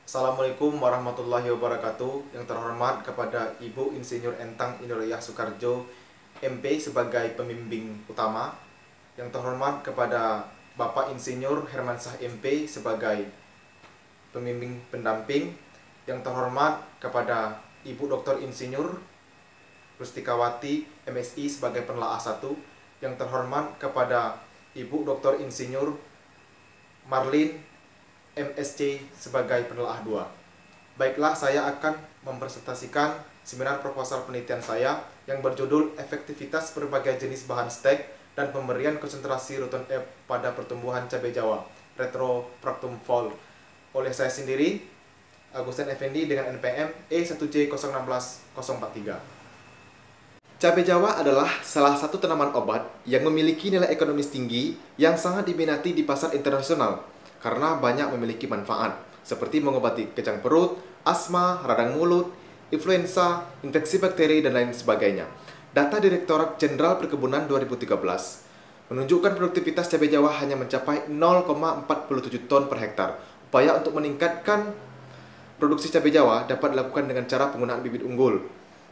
Assalamualaikum warahmatullahi wabarakatuh. Yang terhormat kepada Ibu Insinyur Entang Indoriyah Soekarjo, MP sebagai pembimbing utama. Yang terhormat kepada Bapak Insinyur Hermansyah MP sebagai pembimbing pendamping. Yang terhormat kepada Ibu Dr. Insinyur Rustikawati MSI sebagai penelaah 1. Yang terhormat kepada Ibu Dr. Insinyur Marlin MSc sebagai penelaah 2. Baiklah, saya akan mempresentasikan seminar proposal penelitian saya yang berjudul Efektivitas berbagai jenis bahan stek dan pemberian konsentrasi rutin F pada pertumbuhan cabai Jawa Retroproctum Vol. Oleh saya sendiri, Agustin Effendi dengan NPM E1J016043. Cabai Jawa adalah salah satu tanaman obat yang memiliki nilai ekonomis tinggi yang sangat diminati di pasar internasional karena banyak memiliki manfaat seperti mengobati kejang perut, asma, radang mulut, influenza, infeksi bakteri, dan lain sebagainya. Data Direktorat Jenderal Perkebunan 2013 menunjukkan produktivitas cabai Jawa hanya mencapai 0,47 ton per hektar. Upaya untuk meningkatkan produksi cabai Jawa dapat dilakukan dengan cara penggunaan bibit unggul.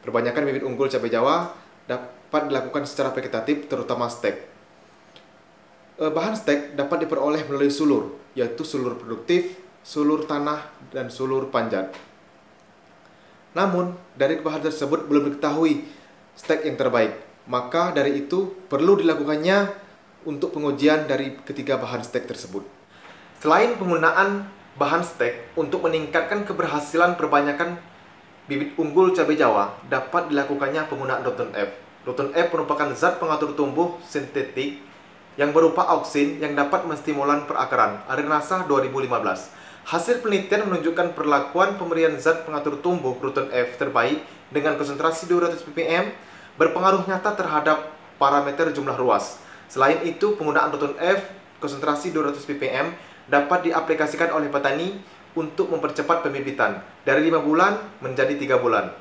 Perbanyakan bibit unggul cabai Jawa dapat dilakukan secara vegetatif, terutama stek. Bahan stek dapat diperoleh melalui sulur, yaitu sulur produktif, sulur tanah, dan sulur panjat. Namun, dari bahan tersebut belum diketahui stek yang terbaik. Maka dari itu perlu dilakukannya untuk pengujian dari ketiga bahan stek tersebut. Selain penggunaan bahan stek untuk meningkatkan keberhasilan perbanyakan bibit unggul cabai Jawa, dapat dilakukannya penggunaan Roton F. Roton F merupakan zat pengatur tumbuh sintetik yang berupa auksin yang dapat menstimulan perakaran. Arinasah 2015. Hasil penelitian menunjukkan perlakuan pemberian zat pengatur tumbuh Roton F terbaik dengan konsentrasi 200 ppm berpengaruh nyata terhadap parameter jumlah ruas. Selain itu, penggunaan Roton F konsentrasi 200 ppm dapat diaplikasikan oleh petani untuk mempercepat pembibitan dari 5 bulan menjadi 3 bulan.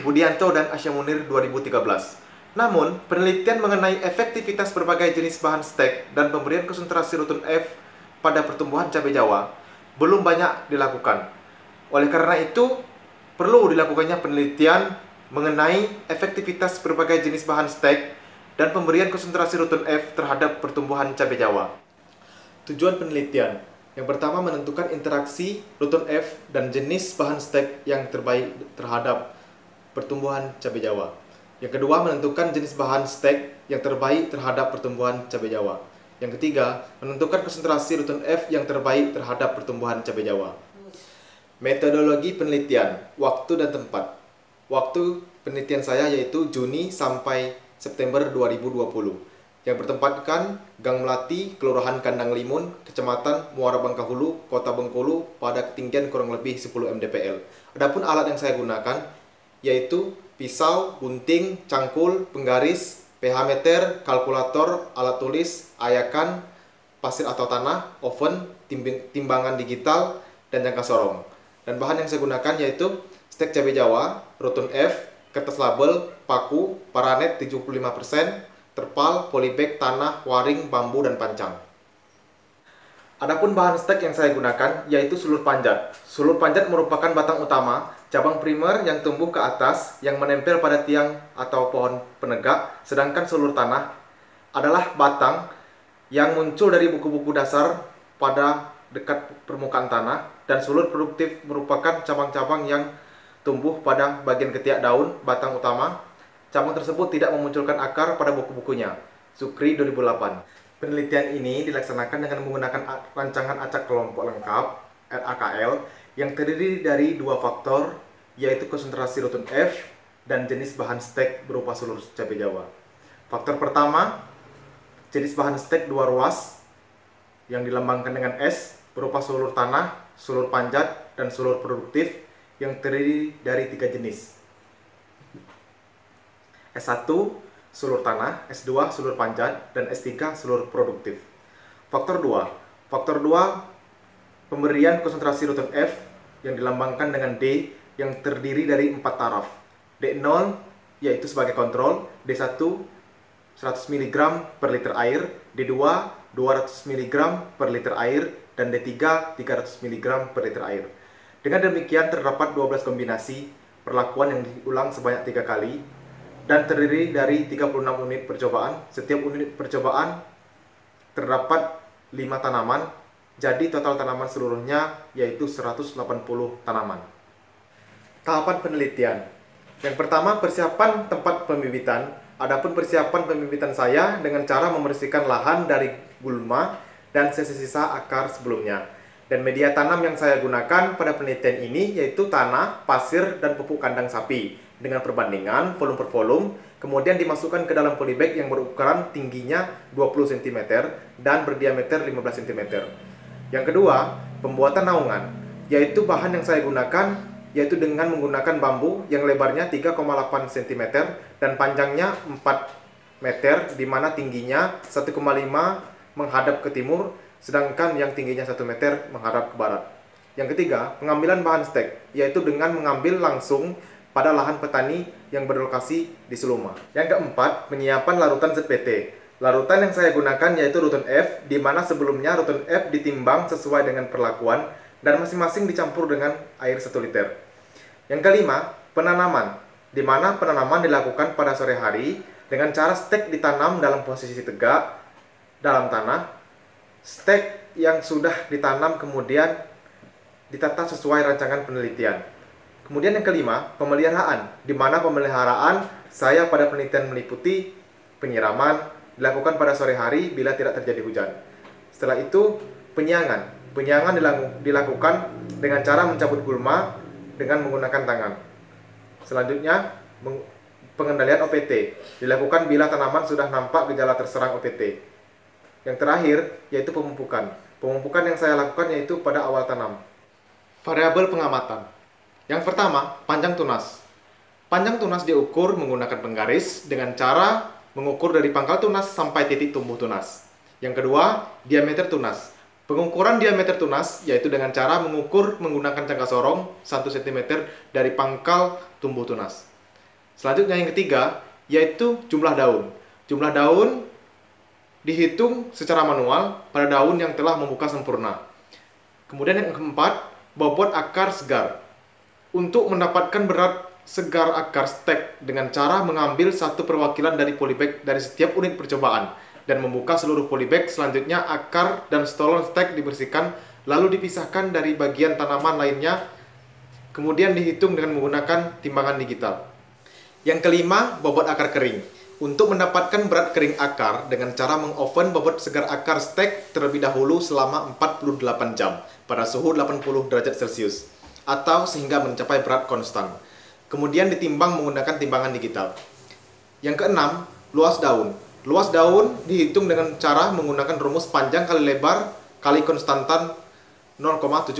Budianto dan Asya Munir 2013. Namun, penelitian mengenai efektivitas berbagai jenis bahan stek dan pemberian konsentrasi Roton F pada pertumbuhan cabai Jawa belum banyak dilakukan. Oleh karena itu, perlu dilakukannya penelitian mengenai efektivitas berbagai jenis bahan stek dan pemberian konsentrasi Roton F terhadap pertumbuhan cabai Jawa. Tujuan penelitian yang pertama, menentukan interaksi Roton F dan jenis bahan stek yang terbaik terhadap pertumbuhan cabai Jawa. Yang kedua, menentukan jenis bahan stek yang terbaik terhadap pertumbuhan cabai Jawa. Yang ketiga, menentukan konsentrasi Roton F yang terbaik terhadap pertumbuhan cabai Jawa. Metodologi penelitian, waktu dan tempat. Waktu penelitian saya yaitu Juni sampai September 2020. Yang bertempatkan Gang Melati, Kelurahan Kandang Limun, Kecamatan Muara Bangkahulu, Kota Bengkulu pada ketinggian kurang lebih 10 mdpl. Adapun alat yang saya gunakan yaitu pisau, gunting, cangkul, penggaris, pH meter, kalkulator, alat tulis, ayakan, pasir atau tanah, oven, timbangan digital, dan jangka sorong. Dan bahan yang saya gunakan yaitu stek cabai Jawa, Roton F, kertas label, paku, paranet 75%, terpal, polybag, tanah, waring, bambu, dan pancang. Adapun bahan stek yang saya gunakan yaitu sulur panjat. Sulur panjat merupakan batang utama, cabang primer yang tumbuh ke atas yang menempel pada tiang atau pohon penegak, sedangkan sulur tanah adalah batang yang muncul dari buku-buku dasar pada dekat permukaan tanah, dan sulur produktif merupakan cabang-cabang yang tumbuh pada bagian ketiak daun batang utama. Cabang tersebut tidak memunculkan akar pada buku-bukunya. Sukri 2008. Penelitian ini dilaksanakan dengan menggunakan rancangan acak kelompok lengkap (RAKL) yang terdiri dari dua faktor, yaitu konsentrasi Roton F dan jenis bahan stek berupa sulur cabai Jawa. Faktor pertama, jenis bahan stek 2 ruas yang dilambangkan dengan S berupa sulur tanah, sulur panjat, dan sulur produktif yang terdiri dari 3 jenis. S1 sulur tanah, S2 sulur panjat, dan S3 sulur produktif. Faktor 2. Faktor 2, pemberian konsentrasi Roton F yang dilambangkan dengan D yang terdiri dari 4 taraf. D0 yaitu sebagai kontrol, D1 100 mg per liter air, D2 200 mg per liter air, dan D3 300 mg per liter air. Dengan demikian terdapat 12 kombinasi perlakuan yang diulang sebanyak 3 kali dan terdiri dari 36 unit percobaan. Setiap unit percobaan terdapat 5 tanaman, jadi total tanaman seluruhnya yaitu 180 tanaman. Tahapan penelitian. Yang pertama, persiapan tempat pembibitan. Adapun persiapan pembibitan saya dengan cara membersihkan lahan dari gulma dan sisa-sisa akar sebelumnya. Dan media tanam yang saya gunakan pada penelitian ini yaitu tanah, pasir, dan pupuk kandang sapi dengan perbandingan volume per volume, kemudian dimasukkan ke dalam polybag yang berukuran tingginya 20 cm dan berdiameter 15 cm. Yang kedua, pembuatan naungan, yaitu bahan yang saya gunakan yaitu dengan menggunakan bambu yang lebarnya 3,8 cm dan panjangnya 4 meter, di mana tingginya 1,5 menghadap ke timur, sedangkan yang tingginya 1 meter menghadap ke barat. Yang ketiga, pengambilan bahan stek, yaitu dengan mengambil langsung pada lahan petani yang berlokasi di Seluma. Yang keempat, penyiapan larutan ZPT. Larutan yang saya gunakan yaitu rutan F, di mana sebelumnya rutan F ditimbang sesuai dengan perlakuan dan masing-masing dicampur dengan air 1 liter. Yang kelima, penanaman, di mana penanaman dilakukan pada sore hari dengan cara stek ditanam dalam posisi tegak dalam tanah. Stek yang sudah ditanam kemudian ditata sesuai rancangan penelitian. Kemudian yang kelima, pemeliharaan, di mana pemeliharaan saya pada penelitian meliputi penyiraman dilakukan pada sore hari bila tidak terjadi hujan. Setelah itu, penyiangan. Penyiangan dilakukan dengan cara mencabut gulma dengan menggunakan tangan. Selanjutnya, pengendalian OPT dilakukan bila tanaman sudah nampak gejala terserang OPT. Yang terakhir, yaitu pemupukan. Pemupukan yang saya lakukan yaitu pada awal tanam. Variabel pengamatan. Yang pertama, panjang tunas. Panjang tunas diukur menggunakan penggaris dengan cara mengukur dari pangkal tunas sampai titik tumbuh tunas. Yang kedua, diameter tunas. Pengukuran diameter tunas yaitu dengan cara mengukur menggunakan cangkak sorong 1 cm dari pangkal tumbuh tunas. Selanjutnya yang ketiga, yaitu jumlah daun. Jumlah daun dihitung secara manual pada daun yang telah membuka sempurna. Kemudian yang keempat, bobot akar segar. Untuk mendapatkan berat segar akar stek dengan cara mengambil satu perwakilan dari polybag dari setiap unit percobaan dan membuka seluruh polybag. Selanjutnya akar dan stolon stek dibersihkan lalu dipisahkan dari bagian tanaman lainnya, kemudian dihitung dengan menggunakan timbangan digital. Yang kelima, bobot akar kering. Untuk mendapatkan berat kering akar dengan cara mengoven bobot segar akar stek terlebih dahulu selama 48 jam pada suhu 80 derajat Celcius atau sehingga mencapai berat konstan. Kemudian ditimbang menggunakan timbangan digital. Yang keenam, luas daun. Luas daun dihitung dengan cara menggunakan rumus panjang kali lebar kali konstantan 0,75.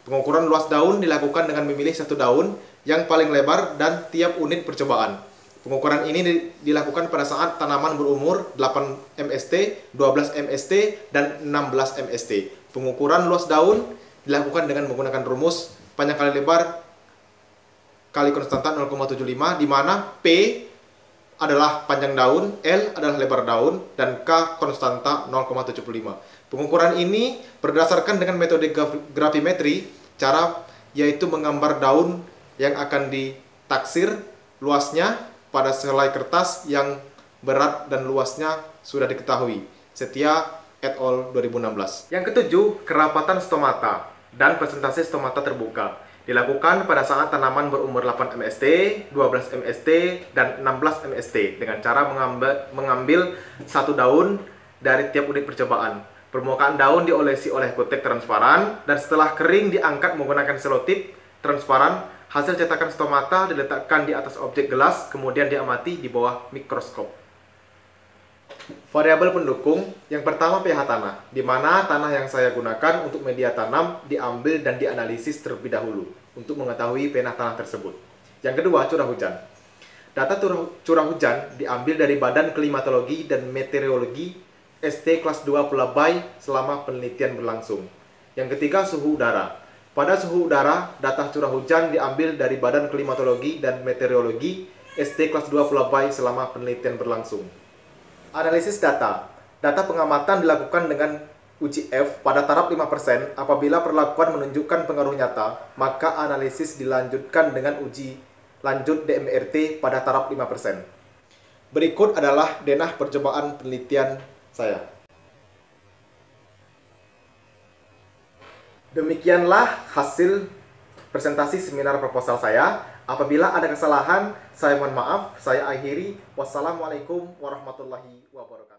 Pengukuran luas daun dilakukan dengan memilih satu daun yang paling lebar dan tiap unit percobaan. Pengukuran ini dilakukan pada saat tanaman berumur 8 mst, 12 mst, dan 16 mst. Pengukuran luas daun dilakukan dengan menggunakan rumus panjang kali lebar kali konstantan 0,75, di mana P adalah panjang daun, L adalah lebar daun, dan K konstanta 0,75. Pengukuran ini berdasarkan dengan metode gravimetri, cara yaitu menggambar daun yang akan ditaksir luasnya pada selai kertas yang berat dan luasnya sudah diketahui. Setia et al. 2016. Yang ketujuh, kerapatan stomata dan presentasi stomata terbuka. Dilakukan pada saat tanaman berumur 8 mst, 12 mst, dan 16 mst dengan cara mengambil satu daun dari tiap unit percobaan. Permukaan daun diolesi oleh kutek transparan dan setelah kering diangkat menggunakan selotip transparan. Hasil cetakan stomata diletakkan di atas objek gelas, kemudian diamati di bawah mikroskop. Variabel pendukung, yang pertama pH tanah, di mana tanah yang saya gunakan untuk media tanam diambil dan dianalisis terlebih dahulu untuk mengetahui pH tanah tersebut. Yang kedua, curah hujan. Data curah hujan diambil dari Badan Klimatologi dan Meteorologi ST kelas 2 Pulabay selama penelitian berlangsung. Yang ketiga, suhu udara. Pada suhu udara, data curah hujan diambil dari Badan Klimatologi dan Meteorologi ST kelas 2 Pulabay selama penelitian berlangsung. Analisis data. Data pengamatan dilakukan dengan uji F pada taraf 5%. Apabila perlakuan menunjukkan pengaruh nyata, maka analisis dilanjutkan dengan uji lanjut DMRT pada taraf 5%. Berikut adalah denah percobaan penelitian saya. Demikianlah hasil presentasi seminar proposal saya. Apabila ada kesalahan, saya mohon maaf. Saya akhiri. Wassalamualaikum warahmatullahi wabarakatuh.